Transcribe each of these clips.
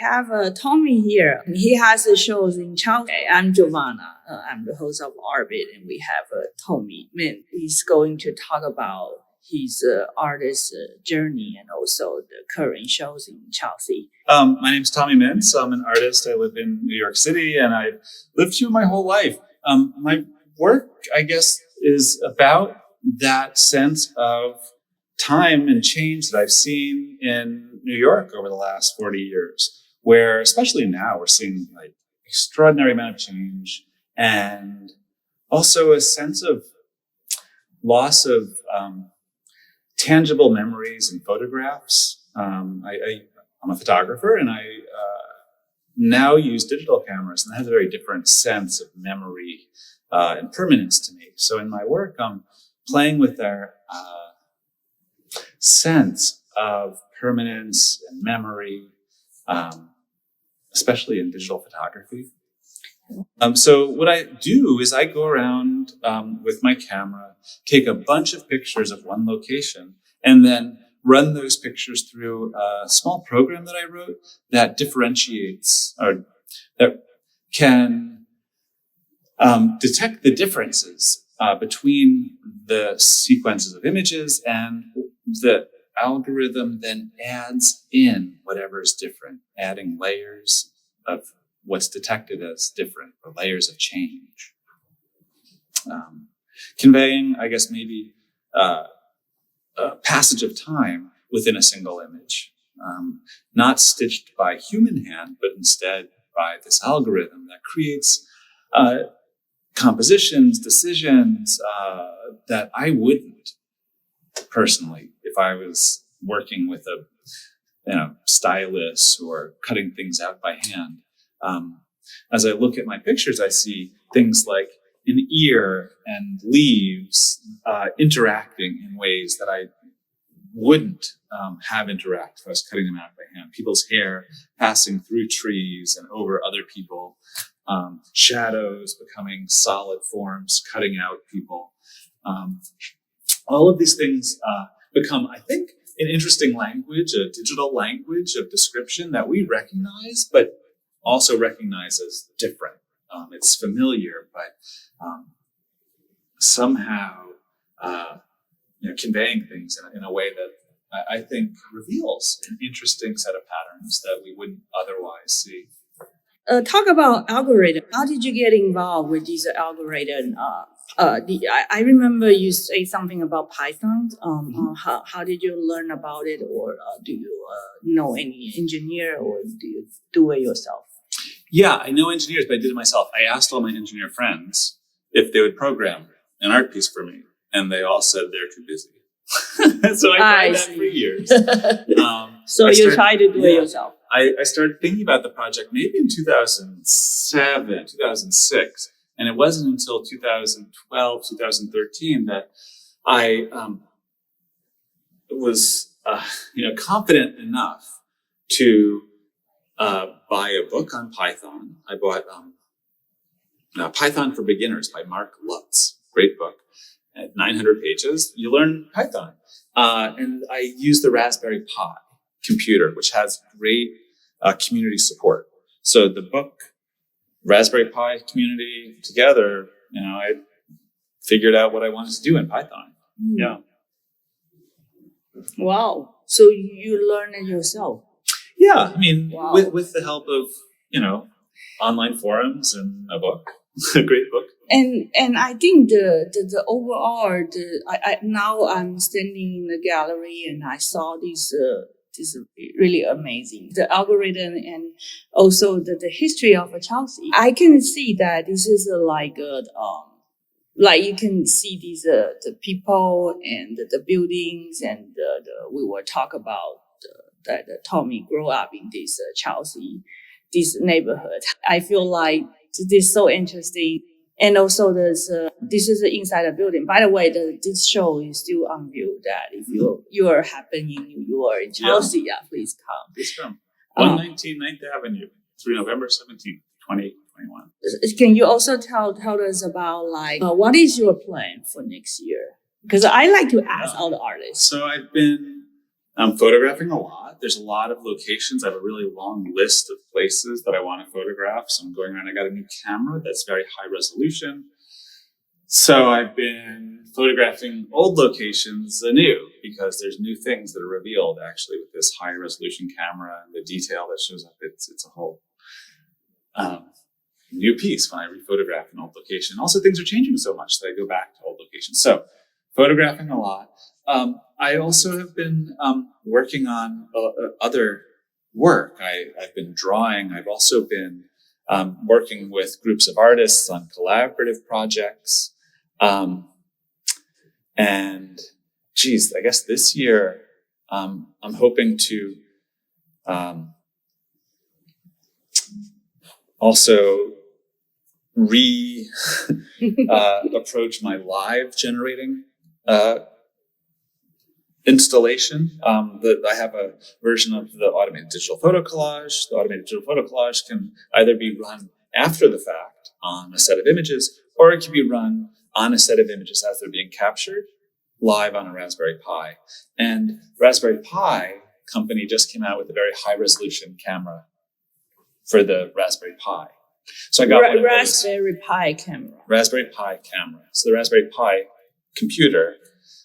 have Tommy here. He has shows in Chelsea. I'm Giovanna. I'm the host of Artbit, and we have Tommy Mintz. He's going to talk about his artist journey and also the current shows in Chelsea. My name's Tommy Mintz. I'm an artist. I live in New York City, and I've lived here my whole life. My work, I guess, is about that sense of time and change that I've seen in New York over the last 40 years, where especially now we're seeing like extraordinary amount of change and also a sense of loss of tangible memories and photographs. I'm a photographer, and I now use digital cameras, and that has a very different sense of memory and permanence to me. So in my work, I'm playing with our sense of permanence and memory, especially in digital photography. So what I do is I go around with my camera, take a bunch of pictures of one location, and then run those pictures through a small program that I wrote that differentiates or that can detect the differences between the sequences of images, and the algorithm then adds in whatever is different, adding layers of what's detected as different or layers of change. Conveying, I guess, maybe a passage of time within a single image, not stitched by human hand, but instead by this algorithm that creates compositions, decisions that I wouldn't personally if I was working with a stylus or cutting things out by hand. As I look at my pictures, I see things like an ear and leaves interacting in ways that I wouldn't have interact if I was cutting them out by hand. People's hair passing through trees and over other people. Shadows becoming solid forms, cutting out people. All of these things become, I think, an interesting language, a digital language of description that we recognize, but also recognize as different. It's familiar, but somehow conveying things in a way that I think reveals an interesting set of patterns that we wouldn't otherwise see. Talk about algorithm. How did you get involved with these algorithm? I remember you say something about Python. How did you learn about it, or do you know any engineer, or do you do it yourself? Yeah, I know engineers, but I did it myself. I asked all my engineer friends if they would program an art piece for me, and they all said they're too busy. So I tried that for years. So you tried to do it yourself. I started thinking about the project maybe in 2007, 2006. And it wasn't until 2012, 2013 that I was confident enough to buy a book on Python. I bought Python for Beginners by Mark Lutz. Great book. At 900 pages, you learn Python. And I used the Raspberry Pi computer, which has great community support. So the book, Raspberry Pi community together, I figured out what I wanted to do in Python. Yeah. Wow. So you learned it yourself? Yeah. I mean, with the help of, online forums and a book, a great book. And I think the overall, now I'm standing in the gallery and I saw this really amazing. The algorithm and also the history of Chelsea. I can see that this is like you can see these the people and the buildings, and we will talk about that Tommy grew up in this Chelsea, this neighborhood. I feel like this is so interesting. And also this is inside the building. By the way, this show is still on view. That if you are happening in New York, in Chelsea, please come. Please come. 119 9th Avenue through November 17th, 2021. Can you also tell us about what is your plan for next year? Because I like to ask all the artists. So I've been photographing a lot. lot. There's a lot of locations. I have a really long list of places that I want to photograph. So I'm going around. I got a new camera that's very high resolution. So I've been photographing old locations anew because there's new things that are revealed actually with this high resolution camera and the detail that shows up. It's a whole new piece when I rephotograph an old location. Also, things are changing so much that I go back to old locations. So photographing a lot. I also have been working on other work. I've been drawing. I've also been working with groups of artists on collaborative projects. And geez, I guess this year I'm hoping to also approach my live generating installation. I have a version of the automated digital photo collage. The automated digital photo collage can either be run after the fact on a set of images, or it can be run on a set of images as they're being captured live on a Raspberry Pi. And Raspberry Pi company just came out with a very high resolution camera for the Raspberry Pi. So I got one of those. Raspberry Pi camera. Raspberry Pi camera. So the Raspberry Pi computer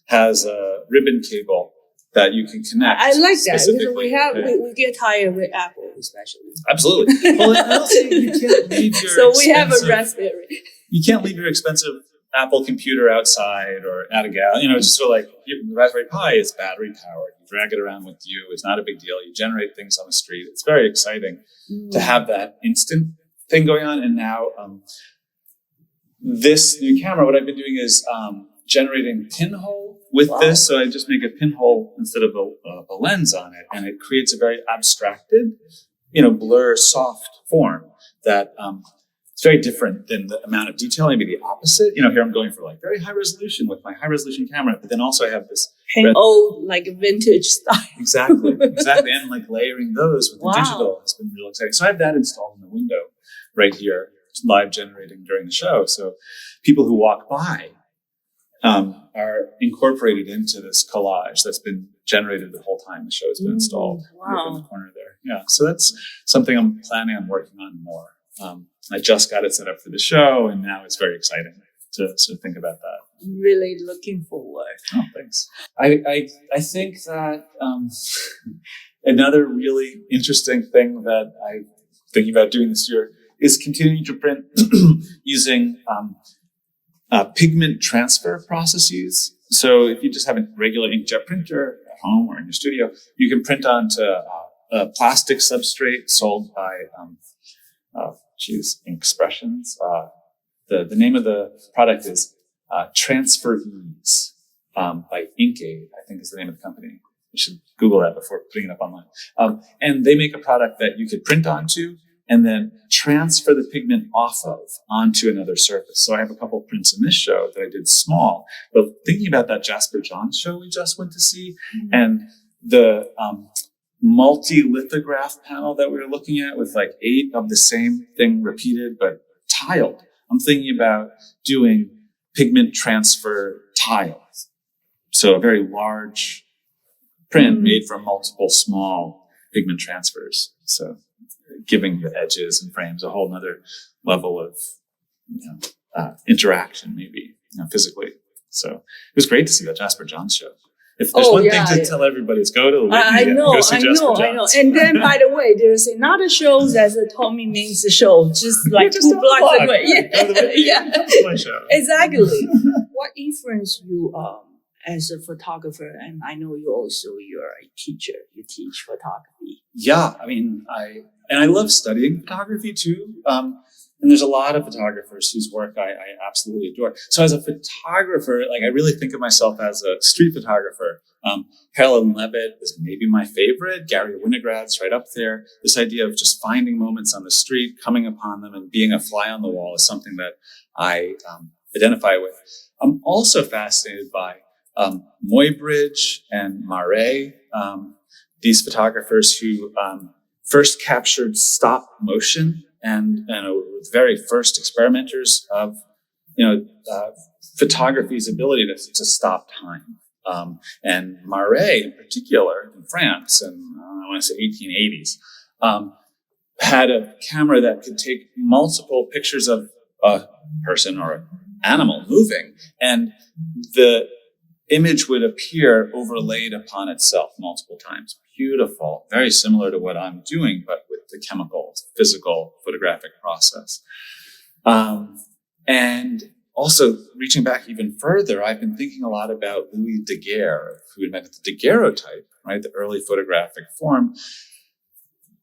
has a ribbon cable that you can connect. I like that because we get tired with Apple, especially. Absolutely. Well, and also you can't leave your so we have a Raspberry. You can't leave your expensive Apple computer outside or at a gal. Just so like the Raspberry Pi is battery powered. You drag it around with you. It's not a big deal. You generate things on the street. It's very exciting to have that instant thing going on. And now this new camera, what I've been doing is generating pinhole with this. So I just make a pinhole instead of a lens on it. And it creates a very abstracted, blur soft form that it's very different than the amount of detail, maybe the opposite. Here I'm going for like very high resolution with my high resolution camera, but then also I have this old, like vintage style. Exactly. And like layering those with the digital. It's been real exciting. So I have that installed in the window right here, live generating during the show. So people who walk by are incorporated into this collage that's been generated the whole time the show has been installed. Wow. In the corner there. Yeah. So that's something I'm planning on working on more. I just got it set up for the show, and now it's very exciting to think about that. Really looking forward. Oh, thanks. I think that another really interesting thing that I'm thinking about doing this year is continuing to print using pigment transfer processes. So if you just have a regular inkjet printer at home or in your studio, you can print onto a plastic substrate sold by Expressions. The name of the product is Transferease by Inkaid, I think is the name of the company. You should Google that before putting it up online. And they make a product that you could print onto and then transfer the pigment off of onto another surface. So I have a couple of prints in this show that I did small, but thinking about that Jasper Johns show we just went to see, and the multi-lithograph panel that we were looking at with like 8 of the same thing repeated but tiled. I'm thinking about doing pigment transfer tiles. So a very large print made from multiple small pigment transfers. So giving the edges and frames a whole nother level of interaction, maybe physically. So it was great to see that Jasper Johns show. If there's one thing to tell everybody, is go to the Whitney. I know. And then, by the way, there's another show that's a Tommy Mintz show, just like 2 blocks away. Yeah. My show. Exactly. What influenced you as a photographer? And I know you're a teacher. You teach photography. Yeah, I mean, I love studying photography too. And there's a lot of photographers whose work I absolutely adore. So as a photographer, like I really think of myself as a street photographer. Carolyn Levitt is maybe my favorite. Gary Winograd's right up there. This idea of just finding moments on the street, coming upon them, and being a fly on the wall is something that I identify with. I'm also fascinated by Muybridge and Marais, these photographers who first captured stop motion and the very first experimenters of photography's ability to stop time. And Marais in particular in France, and want to say 1880s, had a camera that could take multiple pictures of a person or an animal moving, and the image would appear overlaid upon itself multiple times. Beautiful, very similar to what I'm doing, but with the chemical, physical, photographic process. And also, reaching back even further, I've been thinking a lot about Louis Daguerre, who invented the Daguerreotype, right, the early photographic form.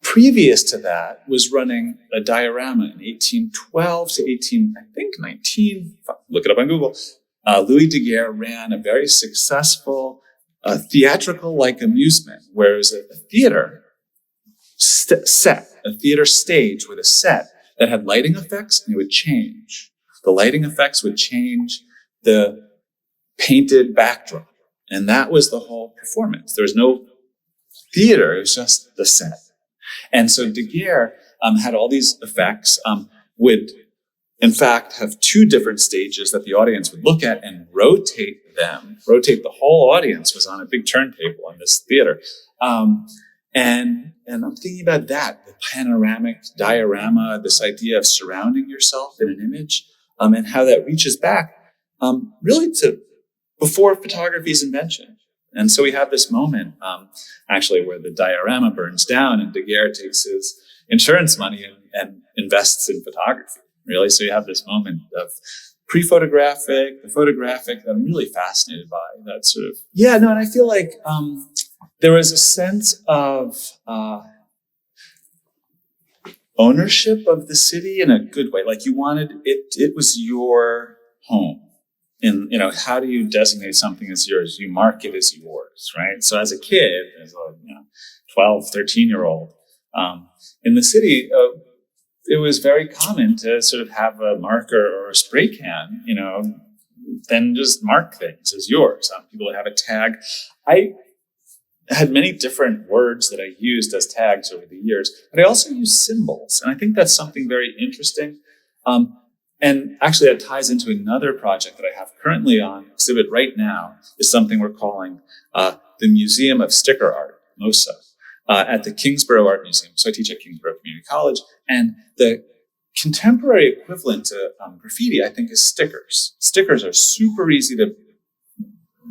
Previous to that was running a diorama in 1812 to 19, look it up on Google. Louis Daguerre ran a very successful theatrical-like amusement, where it was a theater set, a theater stage with a set that had lighting effects, and it would change. The lighting effects would change the painted backdrop. And that was the whole performance. There was no theater, it was just the set. And so Daguerre had all these effects, would in fact have two different stages that the audience would look at and rotate them. Rotate the whole audience was on a big turntable in this theater. And I'm thinking about that, the panoramic diorama, this idea of surrounding yourself in an image, and how that reaches back really to before photography's invention. And so we have this moment, actually, where the diorama burns down and Daguerre takes his insurance money and invests in photography, really. So you have this moment of pre-photographic, the photographic that I'm really fascinated by, that sort of... Yeah, no, and I feel like there was a sense of ownership of the city in a good way. Like you wanted, it was your home. And, how do you designate something as yours? You mark it as yours, right? So as a kid, as a 12, 13-year-old, in the city, it was very common to sort of have a marker or a spray can, then just mark things as yours. People would have a tag. I had many different words that I used as tags over the years, but I also used symbols. And I think that's something very interesting. And actually, that ties into another project that I have currently on exhibit right now, is something we're calling the Museum of Sticker Art, MOSA, at the Kingsborough Art Museum. So I teach at Kingsborough Community College. And the contemporary equivalent to graffiti, I think, is stickers. Stickers are super easy to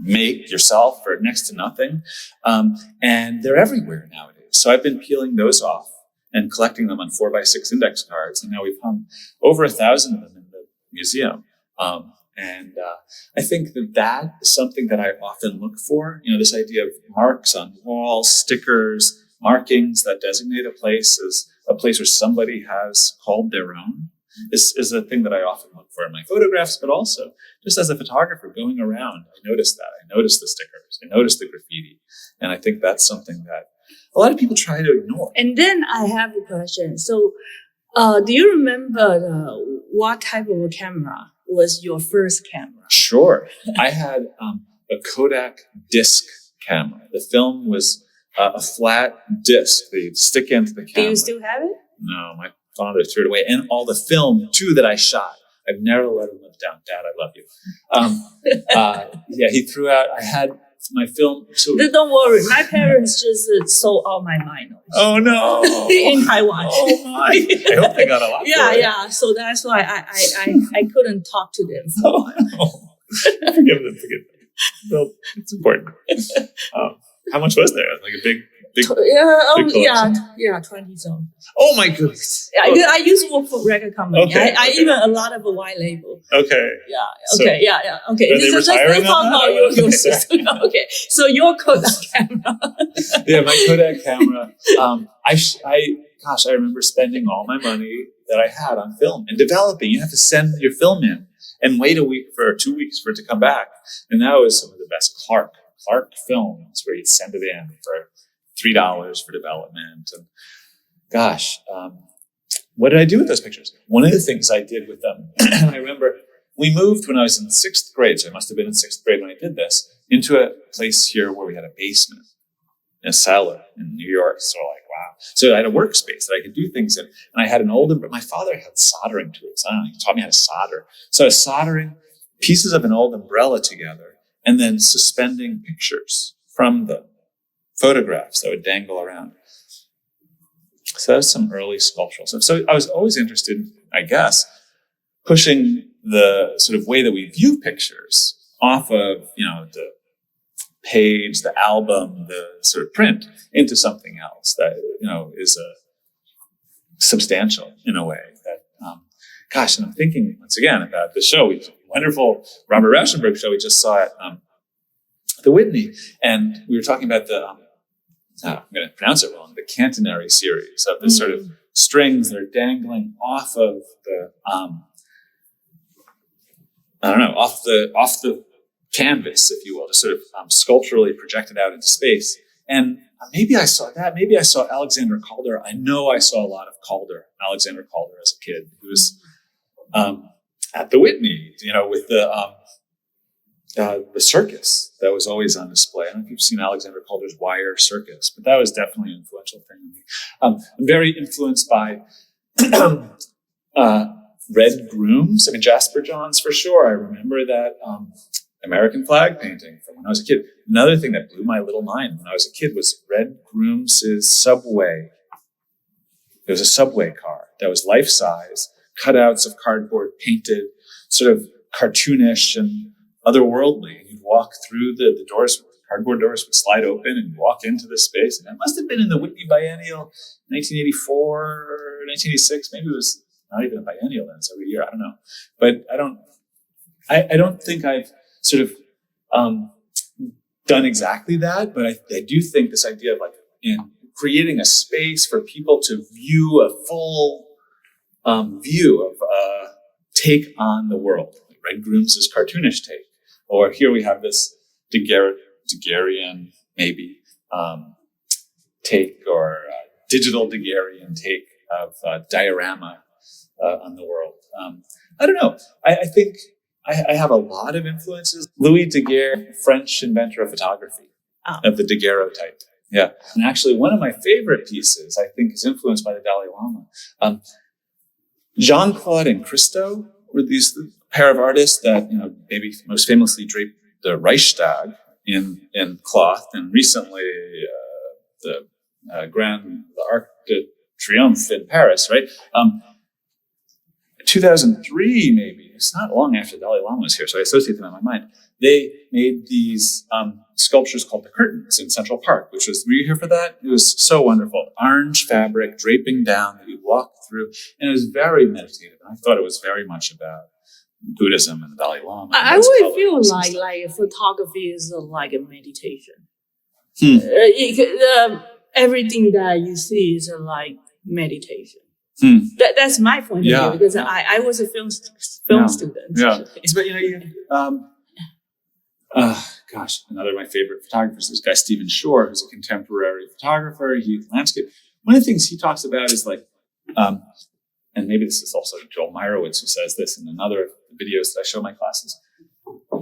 make yourself for next to nothing. And they're everywhere nowadays. So I've been peeling those off and collecting them on 4x6 index cards. And now we've hung over 1,000 of them in the museum. And I think that is something that I often look for. This idea of marks on walls, stickers, markings that designate a place as a place where somebody has called their own is a thing that I often look for in my photographs, but also just as a photographer going around, I notice that. I notice the stickers. I notice the graffiti. And I think that's something that a lot of people try to ignore. And then I have a question. So do you remember what type of a camera was your first camera? Sure. I had a Kodak disc camera. The film was a flat disc that you'd stick into the camera. Do you still have it? No, my father threw it away. And all the film, too, that I shot. I've never let him live down. Dad, I love you. He threw out, I had my film. So don't worry. My parents just sold all my vinyls. Oh, no. In Taiwan. Oh, my. I hope they got a lot. Yeah. So that's why I couldn't talk to them for a while. No. Forgive them. No, it's important. How much was there? Like a big big collection? 20,000. Oh my goodness. I used to work for record company. Okay, I even a lot of a white label. Okay. Okay. Okay. Are they retiring on that? Your system. Okay. So your Kodak camera. Yeah, my Kodak camera. I remember spending all my money that I had on film and developing. You have to send your film in and wait a week for 2 weeks for it to come back. And that was some of the best Clark films where you'd send it in for $3 for development. And gosh, what did I do with those pictures? One of the things I did with them, I remember we moved when I was in 6th grade, so I must have been in 6th grade when I did this, into a place here where we had a basement, a cellar in New York. So like, wow. So I had a workspace that I could do things in. And I had an old, my father had soldering tools. I don't know, he taught me how to solder. So I was soldering pieces of an old umbrella together and then suspending pictures from photographs that would dangle around. So that was some early sculptural stuff. So I was always interested, I guess, pushing the sort of way that we view pictures off of, the page, the album, the sort of print into something else that, is substantial in a way that, and I'm thinking once again about the show, wonderful Robert Rauschenberg show we just saw at the Whitney. And we were talking about I'm going to pronounce it wrong, the catenary series of this sort of strings that are dangling off of the, off the canvas, if you will, just sort of sculpturally projected out into space. And maybe I saw that. Maybe I saw Alexander Calder. I know I saw a lot of Alexander Calder as a kid. He was at the Whitney, with the circus that was always on display. I don't know if you've seen Alexander Calder's Wire Circus, but that was definitely an influential thing to me. I'm very influenced by Red Grooms. Jasper Johns for sure. I remember that American flag painting from when I was a kid. Another thing that blew my little mind when I was a kid was Red Grooms' Subway. It was a subway car that was life-size, cutouts of cardboard painted, sort of cartoonish and otherworldly. And you'd walk through the doors, cardboard doors would slide open and walk into the space. And that must have been in the Whitney Biennial, 1984 or 1986. Maybe it was not even a biennial then, it's every year. I don't know. But I don't think I've sort of done exactly that, but I do think this idea of in creating a space for people to view a full view of take on the world. Red Grooms' cartoonish take. Or here we have this Daguerrean, maybe, take, or digital Daguerrean take of diorama on the world. I don't know. I think I have a lot of influences. Louis Daguerre, French inventor of photography, of the Daguerreotype. Yeah. And actually, one of my favorite pieces, I think, is influenced by the Dalai Lama. Jean-Claude and Christo were these pair of artists that, maybe most famously draped the Reichstag in cloth, and recently the Arc de Triomphe in Paris, right? 2003, maybe. It's not long after the Dalai Lama was here, so I associate them in my mind. They made these sculptures called the Curtains in Central Park, were you here for that? It was so wonderful. Orange fabric draping down that you'd walk through, and it was very meditative. And I thought it was very much about Buddhism and the Dalai Lama. I would feel like photography is like a meditation. Everything that you see is like meditation. That's my point of view, because I was a film student. Yeah, but another of my favorite photographers, this guy Stephen Shore, who's a contemporary photographer. He landscape. One of the things he talks about is and maybe this is also Joel Meyerowitz who says this in another videos that I show my classes.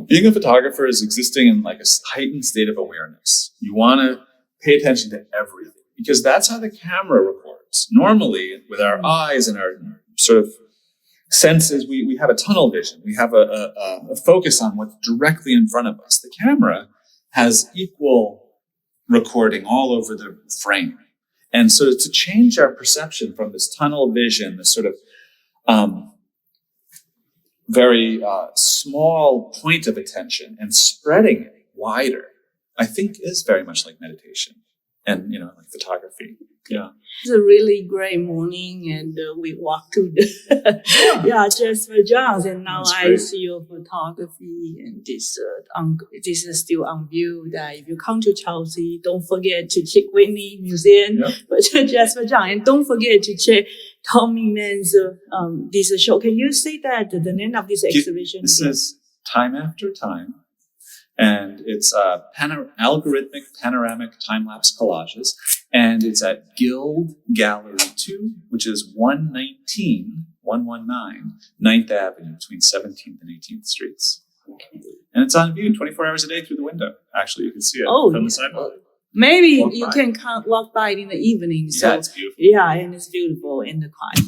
Being a photographer is existing in a heightened state of awareness. You want to pay attention to everything, because that's how the camera records. Normally, with our eyes and our sort of senses, we have a tunnel vision. We have a focus on what's directly in front of us. The camera has equal recording all over the frame. And so to change our perception from this tunnel vision, this sort of very small point of attention, and spreading it wider, I think is very much like meditation and, like photography. Yeah. It's a really great morning, and we walked to the Jasper Johns, and now I see your photography, and this is still on view. That if you come to Chelsea, don't forget to check Whitney Museum, but Jasper John, and don't forget to check Tommy Mintz this show. Can you say that the name of this exhibition? This is Time After Time. And it's algorithmic panoramic time-lapse collages. And it's at Guild Gallery 2, which is 119 9th Avenue between 17th and 18th Streets. Okay. And it's on view 24 hours a day through the window. Actually, you can see it from the sidewalk. Maybe you can walk by in the evening. So, it's beautiful. Yeah, and it's beautiful in the quiet.